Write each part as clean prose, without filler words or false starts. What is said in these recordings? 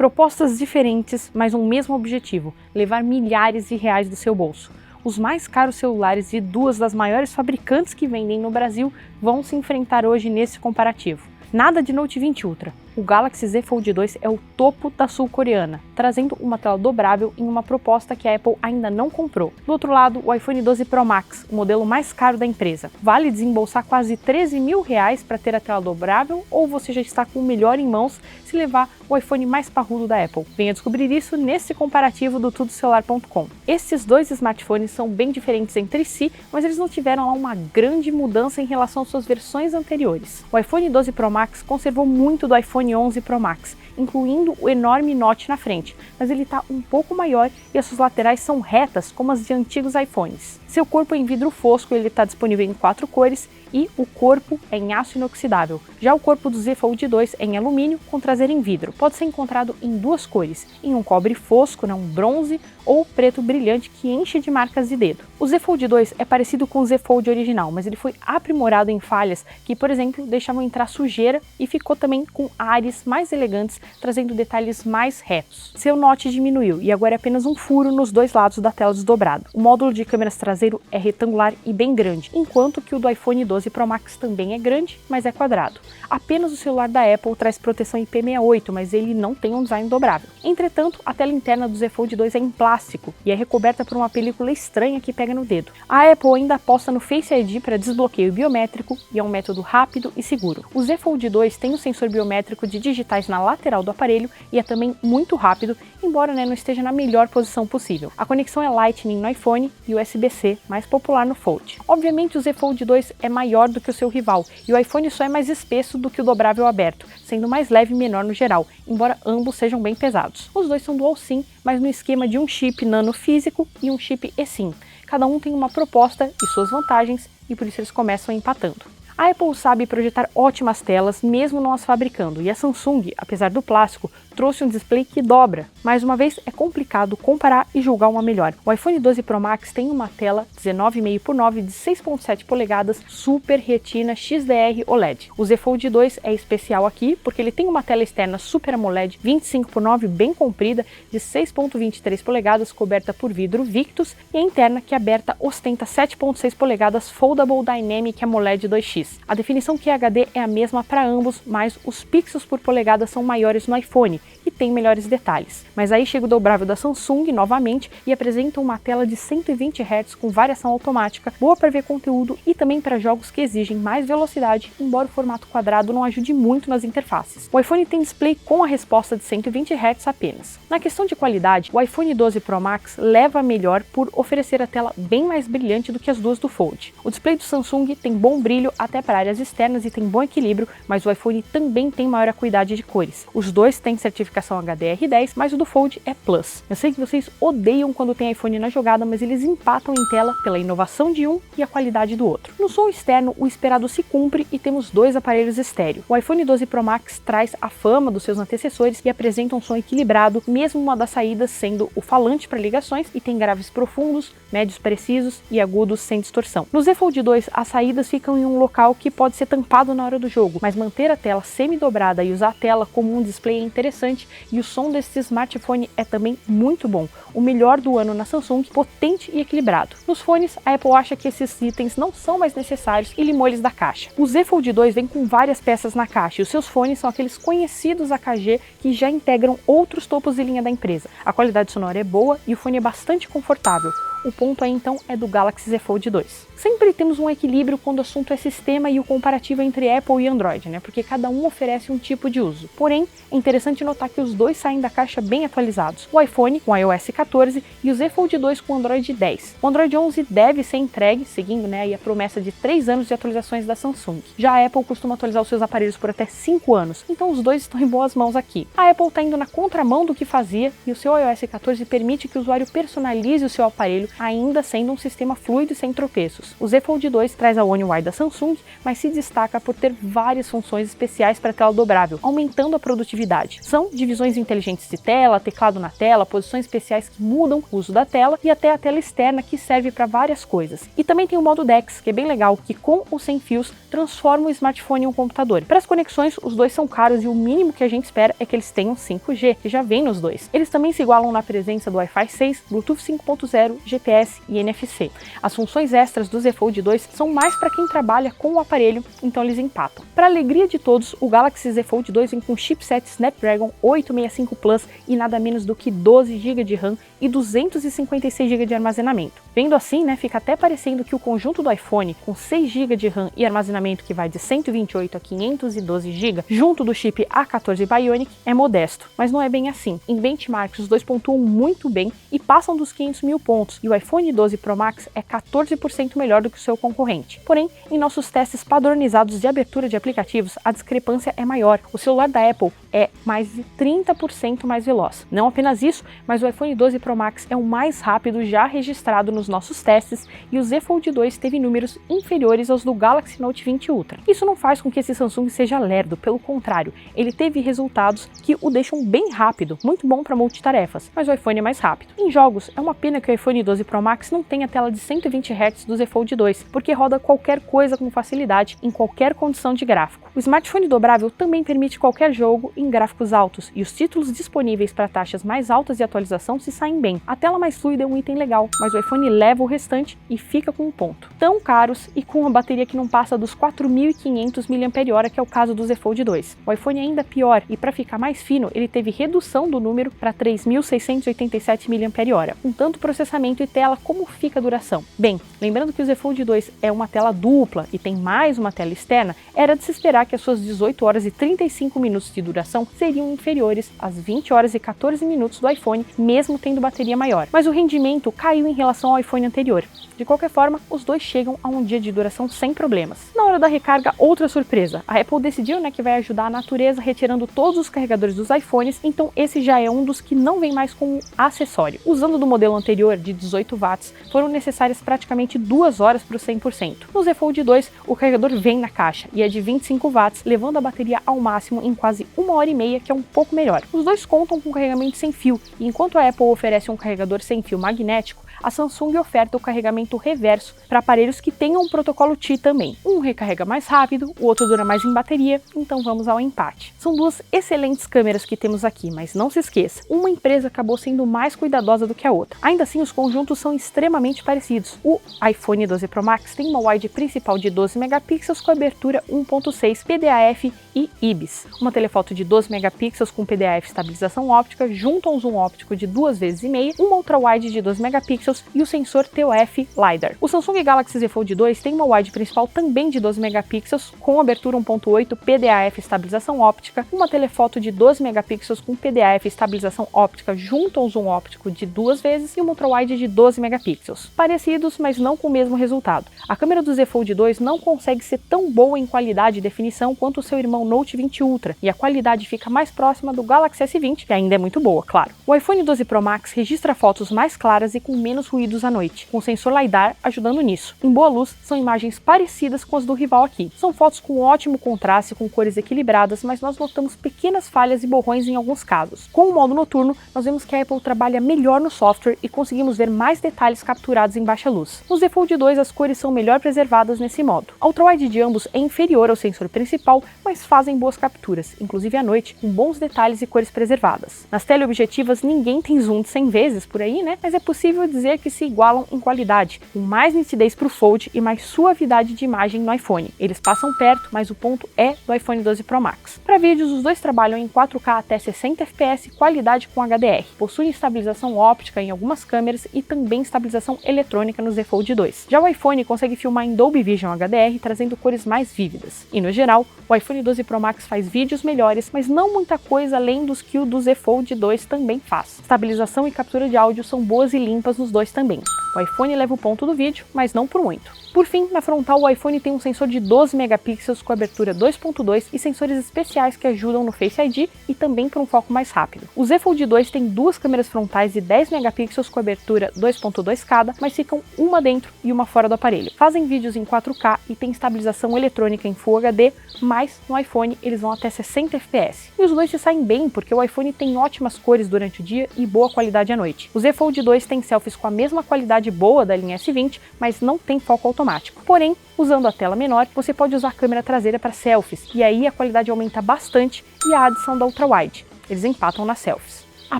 Propostas diferentes, mas um mesmo objetivo: levar milhares de reais do seu bolso. Os mais caros celulares de duas das maiores fabricantes que vendem no Brasil vão se enfrentar hoje nesse comparativo. Nada de Note 20 Ultra. O Galaxy Z Fold 2 é o topo da sul-coreana, trazendo uma tela dobrável em uma proposta que a Apple ainda não comprou. Do outro lado, o iPhone 12 Pro Max, o modelo mais caro da empresa. Vale desembolsar quase 13 mil reais para ter a tela dobrável, ou você já está com o melhor em mãos se levar o iPhone mais parrudo da Apple? Venha descobrir isso nesse comparativo do tudocelular.com. Esses dois smartphones são bem diferentes entre si, mas eles não tiveram lá uma grande mudança em relação às suas versões anteriores. O iPhone 12 Pro Max conservou muito do iPhone 11 Pro Max, incluindo o enorme notch na frente, mas ele está um pouco maior e as suas laterais são retas como as de antigos iPhones. Seu corpo é em vidro fosco, ele está disponível em 4 cores e o corpo é em aço inoxidável. Já o corpo do Z Fold 2 é em alumínio com traseiro em vidro. Pode ser encontrado em 2 cores, em um cobre fosco, um bronze ou preto brilhante que enche de marcas de dedo. O Z Fold 2 é parecido com o Z Fold original, mas ele foi aprimorado em falhas que, por exemplo, deixavam entrar sujeira e ficou também com ares mais elegantes, trazendo detalhes mais retos. Seu notch diminuiu e agora é apenas um furo nos dois lados da tela desdobrada. O módulo de câmeras traseiro é retangular e bem grande, enquanto que o do iPhone 12 Pro Max também é grande, mas é quadrado. Apenas o celular da Apple traz proteção IP68, mas ele não tem um design dobrável. Entretanto, a tela interna do Z Fold 2 é em plástico e é recoberta por uma película estranha que pega no dedo. A Apple ainda aposta no Face ID para desbloqueio biométrico e é um método rápido e seguro. O Z Fold 2 tem um sensor biométrico de digitais na lateral do aparelho e é também muito rápido, embora não esteja na melhor posição possível. A conexão é Lightning no iPhone e USB-C, mais popular no Fold. Obviamente o Z Fold 2 é maior do que o seu rival e o iPhone só é mais espesso do que o dobrável aberto, sendo mais leve e menor no geral, embora ambos sejam bem pesados. Os dois são dual SIM, mas no esquema de um chip nano físico e um chip eSIM. Cada um tem uma proposta e suas vantagens e por isso eles começam empatando. A Apple sabe projetar ótimas telas, mesmo não as fabricando, e a Samsung, apesar do plástico, trouxe um display que dobra. Mais uma vez, é complicado comparar e julgar uma melhor. O iPhone 12 Pro Max tem uma tela 19,5 por 9 de 6,7 polegadas Super Retina XDR OLED. O Z Fold 2 é especial aqui, porque ele tem uma tela externa Super AMOLED 25 por 9 bem comprida, de 6,23 polegadas, coberta por vidro Victus, e a interna, que é aberta, ostenta 7,6 polegadas Foldable Dynamic AMOLED 2X. A definição QHD é a mesma para ambos, mas os pixels por polegada são maiores no iPhone e tem melhores detalhes. Mas aí chega o dobrável da Samsung novamente e apresenta uma tela de 120 Hz com variação automática, boa para ver conteúdo e também para jogos que exigem mais velocidade, embora o formato quadrado não ajude muito nas interfaces. O iPhone tem display com a resposta de 120 Hz apenas. Na questão de qualidade, o iPhone 12 Pro Max leva a melhor por oferecer a tela bem mais brilhante do que as duas do Fold. O display do Samsung tem bom brilho até para áreas externas e tem bom equilíbrio, mas o iPhone também tem maior acuidade de cores. Os dois têm certificação HDR10, mas o do Fold é Plus. Eu sei que vocês odeiam quando tem iPhone na jogada, mas eles empatam em tela pela inovação de um e a qualidade do outro. No som externo, o esperado se cumpre e temos dois aparelhos estéreo. O iPhone 12 Pro Max traz a fama dos seus antecessores e apresenta um som equilibrado, mesmo uma das saídas sendo o falante para ligações, e tem graves profundos, médios precisos e agudos sem distorção. No Z Fold 2, as saídas ficam em um local que pode ser tampado na hora do jogo, mas manter a tela semi-dobrada e usar a tela como um display é interessante, e o som desse smartphone é também muito bom, o melhor do ano na Samsung, potente e equilibrado. Nos fones, a Apple acha que esses itens não são mais necessários e limou eles da caixa. O Z Fold 2 vem com várias peças na caixa e os seus fones são aqueles conhecidos AKG que já integram outros topos de linha da empresa. A qualidade sonora é boa e o fone é bastante confortável. O ponto aí então é do Galaxy Z Fold 2. Sempre temos um equilíbrio quando o assunto é sistema e o comparativo entre Apple e Android, Porque cada um oferece um tipo de uso. Porém, é interessante notar que os dois saem da caixa bem atualizados. O iPhone com iOS 14 e o Z Fold 2 com Android 10. O Android 11 deve ser entregue, seguindo a promessa de 3 anos de atualizações da Samsung. Já a Apple costuma atualizar os seus aparelhos por até 5 anos, então os dois estão em boas mãos aqui. A Apple está indo na contramão do que fazia e o seu iOS 14 permite que o usuário personalize o seu aparelho ainda sendo um sistema fluido e sem tropeços. O Z Fold 2 traz a One UI da Samsung, mas se destaca por ter várias funções especiais para tela dobrável, aumentando a produtividade. São divisões inteligentes de tela, teclado na tela, posições especiais que mudam o uso da tela e até a tela externa que serve para várias coisas. E também tem o modo DeX, que é bem legal, que com ou sem fios transforma o smartphone em um computador. Para as conexões, os dois são caros e o mínimo que a gente espera é que eles tenham 5G, que já vem nos dois. Eles também se igualam na presença do Wi-Fi 6, Bluetooth 5.0, GPS e NFC. As funções extras do Z Fold 2 são mais para quem trabalha com o aparelho, então eles empatam. Para alegria de todos, o Galaxy Z Fold 2 vem com chipset Snapdragon 865 Plus e nada menos do que 12 GB de RAM e 256 GB de armazenamento. Vendo assim, né, fica até parecendo que o conjunto do iPhone, com 6 GB de RAM e armazenamento que vai de 128 a 512 GB, junto do chip A14 Bionic, é modesto, mas não é bem assim. Em benchmarks, os dois pontuam muito bem e passam dos 500 mil pontos, e o iPhone 12 Pro Max é 14% melhor do que o seu concorrente. Porém, em nossos testes padronizados de abertura de aplicativos, a discrepância é maior. O celular da Apple é mais de 30% mais veloz. Não apenas isso, mas o iPhone 12 Pro Max é o mais rápido já registrado nos nossos testes e o Z Fold 2 teve números inferiores aos do Galaxy Note 20 Ultra. Isso não faz com que esse Samsung seja lerdo, pelo contrário, ele teve resultados que o deixam bem rápido, muito bom para multitarefas, mas o iPhone é mais rápido. Em jogos, é uma pena que o iPhone 12 Pro Max não tenha a tela de 120 Hz do Z Fold 2, porque roda qualquer coisa com facilidade, em qualquer condição de gráfico. O smartphone dobrável também permite qualquer jogo em gráficos altos, e os títulos disponíveis para taxas mais altas de atualização se saem bem. A tela mais fluida é um item legal, mas o iPhone leva o restante e fica com um ponto. Tão caros e com uma bateria que não passa dos 4.500 mAh, que é o caso do Z Fold 2. O iPhone é ainda pior, e para ficar mais fino, ele teve redução do número para 3.687 mAh. Com tanto processamento e tela, como fica a duração? Bem, lembrando que o Z Fold 2 é uma tela dupla e tem mais uma tela externa, era de se esperar que as suas 18 horas e 35 minutos de duração seriam inferiores às 20 horas e 14 minutos do iPhone, mesmo tendo bateria maior. Mas o rendimento caiu em relação ao iPhone anterior. De qualquer forma, os dois chegam a um dia de duração sem problemas. Na hora da recarga, outra surpresa. A Apple decidiu, que vai ajudar a natureza retirando todos os carregadores dos iPhones, então esse já é um dos que não vem mais como acessório. Usando do modelo anterior, de 18 watts, foram necessárias praticamente 2 horas para o 100%. No Z Fold 2, o carregador vem na caixa e é de 25 watts, levando a bateria ao máximo em quase 1h30, que é um pouco melhor. Os dois contam com carregamento sem fio, e enquanto a Apple oferece um carregador sem fio magnético, a Samsung oferta o carregamento reverso para aparelhos que tenham um protocolo Qi também. Um recarrega mais rápido, o outro dura mais em bateria, então vamos ao empate. São duas excelentes câmeras que temos aqui, mas não se esqueça, uma empresa acabou sendo mais cuidadosa do que a outra. Ainda assim, os conjuntos são extremamente parecidos. O iPhone 12 Pro Max tem uma wide principal de 12 megapixels com abertura 1.6 PDAF e IBIS, uma telefoto de 12 megapixels com PDAF estabilização óptica junto a um zoom óptico de 2,5 vezes, uma ultra-wide de 12 megapixels e o sensor TOF LiDAR. O Samsung Galaxy Z Fold 2 tem uma wide principal também de 12 megapixels com abertura 1.8 PDAF estabilização óptica, uma telefoto de 12 megapixels com PDAF estabilização óptica junto a um zoom óptico de 2 vezes e uma ultra-wide de 12 megapixels. Parecidos, mas não com o mesmo resultado. A câmera do Z Fold 2 não consegue ser tão boa em qualidade e definição quanto o seu irmão Note 20 Ultra, e a qualidade fica mais próxima do Galaxy S20, que ainda é muito boa, claro. O iPhone 12 Pro Max registra fotos mais claras e com menos ruídos à noite, com o sensor LiDAR ajudando nisso. Em boa luz, são imagens parecidas com as do rival aqui. São fotos com ótimo contraste, com cores equilibradas, mas nós notamos pequenas falhas e borrões em alguns casos. Com o modo noturno, nós vemos que a Apple trabalha melhor no software e conseguimos ver mais detalhes capturados em baixa luz. No Z Fold 2, as cores são melhor preservadas nesse modo. A ultra-wide de ambos é inferior ao sensor principal, mas fazem boas capturas, inclusive à noite, com bons detalhes e cores preservadas. Nas teleobjetivas, ninguém tem zoom de 100 vezes por aí, mas é possível dizer que se igualam em qualidade, com mais nitidez para o Fold e mais suavidade de imagem no iPhone. Eles passam perto, mas o ponto é do iPhone 12 Pro Max. Para vídeos, os dois trabalham em 4K até 60 fps, qualidade com HDR. Possuem estabilização óptica em algumas câmeras e também estabilização eletrônica no Z Fold 2. Já o iPhone consegue filmar em Dolby Vision HDR, trazendo cores mais vívidas. E no geral, o iPhone 12 Pro Max faz vídeos melhores, mas não muita coisa além dos que o do Z Fold 2 também faz. Estabilização e captura de áudio são boas e limpas nos dois 2 também. O iPhone leva o ponto do vídeo, mas não por muito. Por fim, na frontal o iPhone tem um sensor de 12 megapixels com abertura 2.2 e sensores especiais que ajudam no Face ID e também para um foco mais rápido. O Z Fold 2 tem duas câmeras frontais de 10 megapixels com abertura 2.2 cada, mas ficam uma dentro e uma fora do aparelho. Fazem vídeos em 4K e tem estabilização eletrônica em Full HD, mas no iPhone eles vão até 60 fps. E os dois se saem bem porque o iPhone tem ótimas cores durante o dia e boa qualidade à noite. O Z Fold 2 tem selfies com a mesma qualidade boa da linha S20, mas não tem foco automático. Porém, usando a tela menor, você pode usar a câmera traseira para selfies, e aí a qualidade aumenta bastante e a adição da ultra-wide. Eles empatam nas selfies. A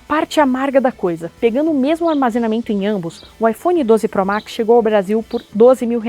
parte amarga da coisa, pegando o mesmo armazenamento em ambos, o iPhone 12 Pro Max chegou ao Brasil por R$12 mil,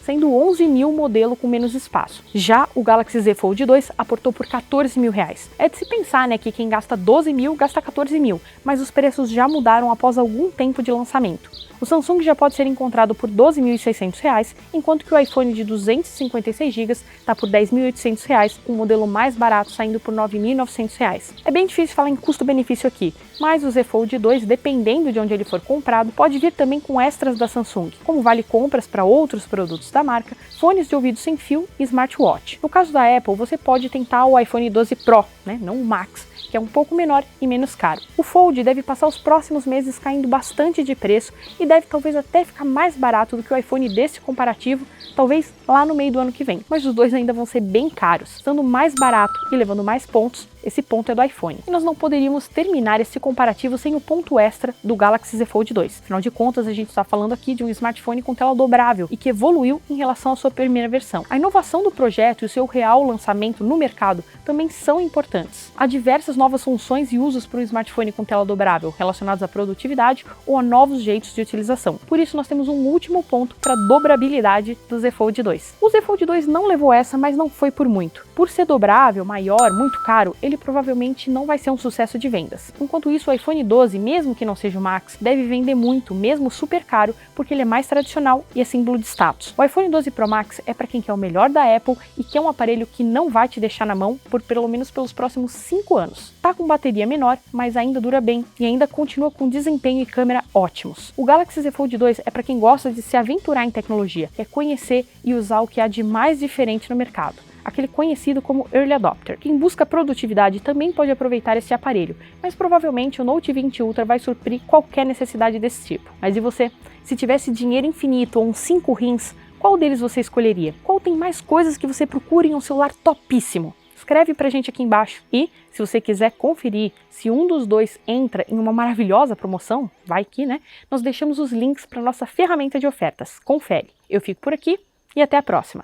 sendo 11 mil o modelo com menos espaço. Já o Galaxy Z Fold 2 aportou por R$14 mil. É de se pensar, né, que quem gasta 12 mil gasta 14 mil, mas os preços já mudaram após algum tempo de lançamento. O Samsung já pode ser encontrado por R$12.600, enquanto que o iPhone de 256 GB está por R$10.800, com o modelo mais barato saindo por R$9.900. É bem difícil falar em custo-benefício aqui, mas o Z Fold 2, dependendo de onde ele for comprado, pode vir também com extras da Samsung, como vale-compras para outros produtos da marca, fones de ouvido sem fio e smartwatch. No caso da Apple, você pode tentar o iPhone 12 Pro, não o Max, que é um pouco menor e menos caro. O Fold deve passar os próximos meses caindo bastante de preço e deve talvez até ficar mais barato do que o iPhone desse comparativo, talvez lá no meio do ano que vem. Mas os dois ainda vão ser bem caros, estando mais barato e levando mais pontos. Esse ponto é do iPhone. E nós não poderíamos terminar esse comparativo sem o ponto extra do Galaxy Z Fold 2. Afinal de contas, a gente está falando aqui de um smartphone com tela dobrável e que evoluiu em relação à sua primeira versão. A inovação do projeto e o seu real lançamento no mercado também são importantes. Há diversas novas funções e usos para um smartphone com tela dobrável, relacionados à produtividade ou a novos jeitos de utilização. Por isso, nós temos um último ponto para a dobrabilidade do Z Fold 2. O Z Fold 2 não levou essa, mas não foi por muito. Por ser dobrável, maior, muito caro, ele provavelmente não vai ser um sucesso de vendas. Enquanto isso, o iPhone 12, mesmo que não seja o Max, deve vender muito, mesmo super caro, porque ele é mais tradicional e é símbolo de status. O iPhone 12 Pro Max é para quem quer o melhor da Apple e quer um aparelho que não vai te deixar na mão por pelo menos pelos próximos 5 anos. Tá com bateria menor, mas ainda dura bem e ainda continua com desempenho e câmera ótimos. O Galaxy Z Fold 2 é para quem gosta de se aventurar em tecnologia, quer conhecer e usar o que há de mais diferente no mercado. Aquele conhecido como Early Adopter. Quem busca produtividade também pode aproveitar esse aparelho, mas provavelmente o Note 20 Ultra vai suprir qualquer necessidade desse tipo. Mas e você? Se tivesse dinheiro infinito ou uns 5 rins, qual deles você escolheria? Qual tem mais coisas que você procura em um celular topíssimo? Escreve pra gente aqui embaixo. E, se você quiser conferir se um dos dois entra em uma maravilhosa promoção, vai que, né? Nós deixamos os links para nossa ferramenta de ofertas. Confere. Eu fico por aqui e até a próxima.